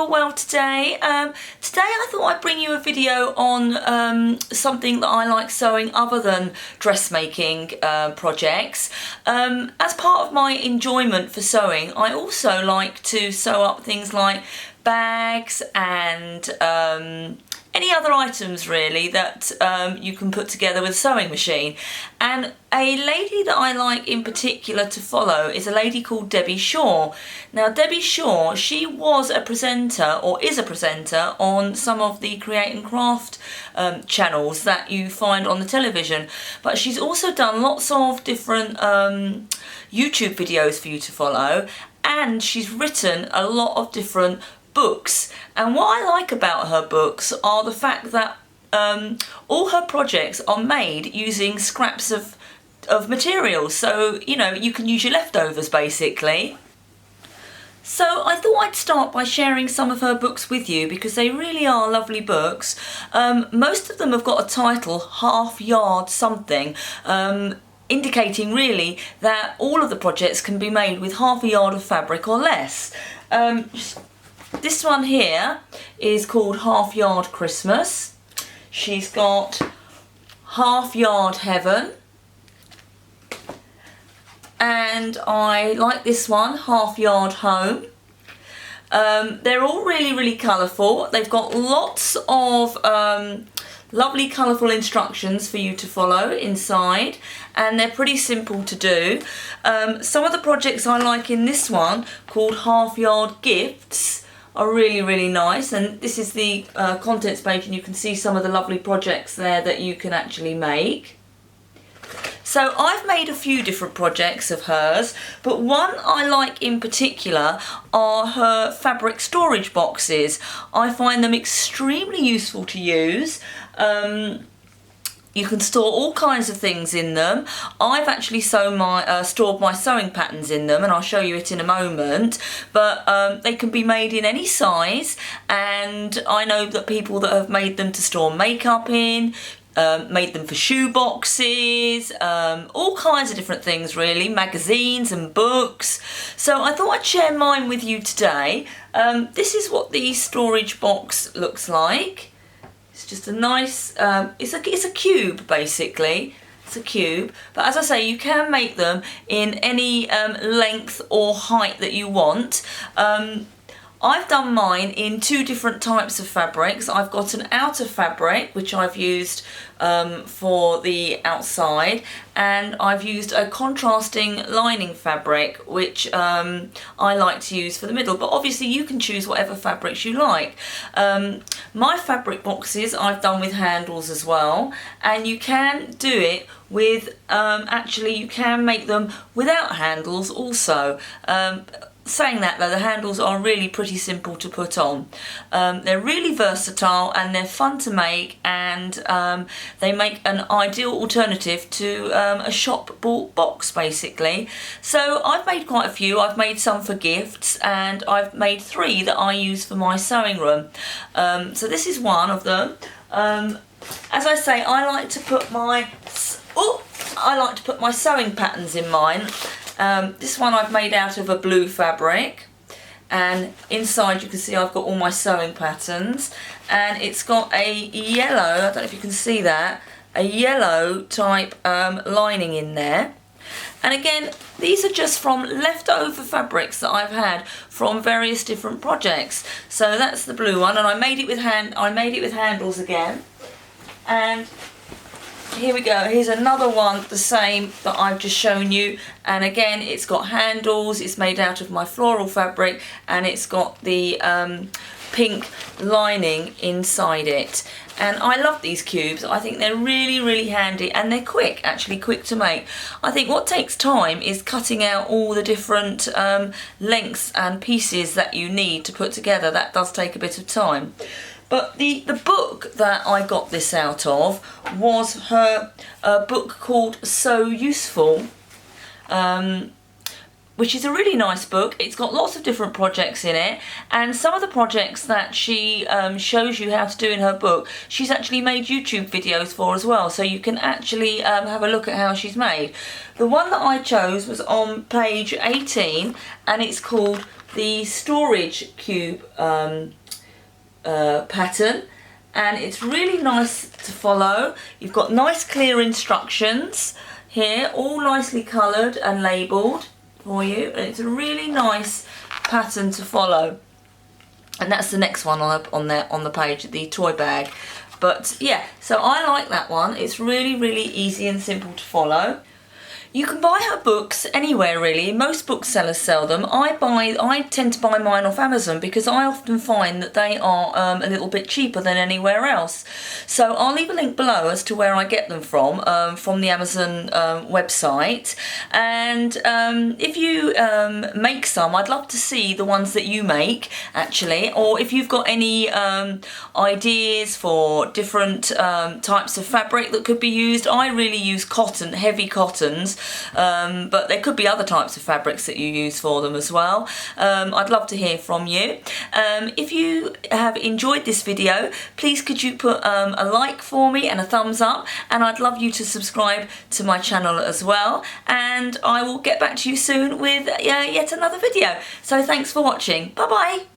you're well today. Today I thought I'd bring you a video on something that I like sewing other than dressmaking projects. As part of my enjoyment for sewing, I also like to sew up things like bags and any other items really that you can put together with a sewing machine. And a lady that I like in particular to follow is a lady called Debbie Shaw. Now Debbie Shaw, she was a presenter, or is a presenter, on some of the Create and Craft channels that you find on the television, but she's also done lots of different YouTube videos for you to follow, and she's written a lot of different books. And what I like about her books are the fact that all her projects are made using scraps of materials, so you know, you can use your leftovers basically. So I thought I'd start by sharing some of her books with you because they really are lovely books. Most of them have got a title, Half Yard Something, indicating really that all of the projects can be made with half a yard of fabric or less. This one here is called Half Yard Christmas. She's got Half Yard Heaven. And I like this one, Half Yard Home. They're all really colourful. They've got lots of lovely colourful instructions for you to follow inside, and they're pretty simple to do. Some of the projects I like in this one, called Half Yard Gifts, are really nice, and this is the contents page, and you can see some of the lovely projects there that you can actually make. So I've made a few different projects of hers, but one I like in particular are her fabric storage boxes. I find them extremely useful to use. You can store all kinds of things in them. I've actually stored my sewing patterns in them, and I'll show you it in a moment. But they can be made in any size, and I know that people that have made them to store makeup in, made them for shoe boxes, all kinds of different things really, magazines and books. So I thought I'd share mine with you today. This is what the storage box looks like. It's just a nice, it's a cube basically. It's a cube, but as I say, you can make them in any length or height that you want. I've done mine in two different types of fabrics. I've got an outer fabric, which I've used for the outside, and I've used a contrasting lining fabric, which I like to use for the middle, but obviously you can choose whatever fabrics you like. My fabric boxes I've done with handles as well, and you can do it with, actually you can make them without handles also. Saying that though, the handles are really pretty simple to put on. They're really versatile and they're fun to make, and they make an ideal alternative to a shop bought box basically. So I've made quite a few. I've made some for gifts, and I've made 3 that I use for my sewing room. So this is one of them. As I say, I like to put my sewing patterns in mine. This one I've made out of a blue fabric, and inside you can see I've got all my sewing patterns, and it's got a yellow, I don't know if you can see that, a yellow type lining in there. And again, these are just from leftover fabrics that I've had from various different projects. So that's the blue one, and I made it with handles again. And here we go, here's another one, the same that I've just shown you, and again it's got handles, it's made out of my floral fabric, and it's got the pink lining inside it. And I love these cubes. I think they're really handy, and they're quick to make. I think what takes time is cutting out all the different lengths and pieces that you need to put together. That does take a bit of time. But the book that I got this out of was her book called So Useful, which is a really nice book. It's got lots of different projects in it, and some of the projects that she shows you how to do in her book, she's actually made YouTube videos for as well, so you can actually have a look at how she's made. The one that I chose was on page 18, and it's called the storage cube pattern, and it's really nice to follow. You've got nice clear instructions here, all nicely coloured and labelled for you, and it's a really nice pattern to follow. And that's the next one on the page, the toy bag. But yeah, so I like that one. It's really, really easy and simple to follow. You can buy her books anywhere really. Most booksellers sell them. I tend to buy mine off Amazon because I often find that they are a little bit cheaper than anywhere else. So I'll leave a link below as to where I get them from the Amazon website. And if you make some, I'd love to see the ones that you make actually. Or if you've got any ideas for different types of fabric that could be used. I really use cotton, heavy cottons. But there could be other types of fabrics that you use for them as well. I'd love to hear from you. If you have enjoyed this video, please could you put a like for me and a thumbs up, and I'd love you to subscribe to my channel as well, and I will get back to you soon with yet another video. So thanks for watching. Bye bye.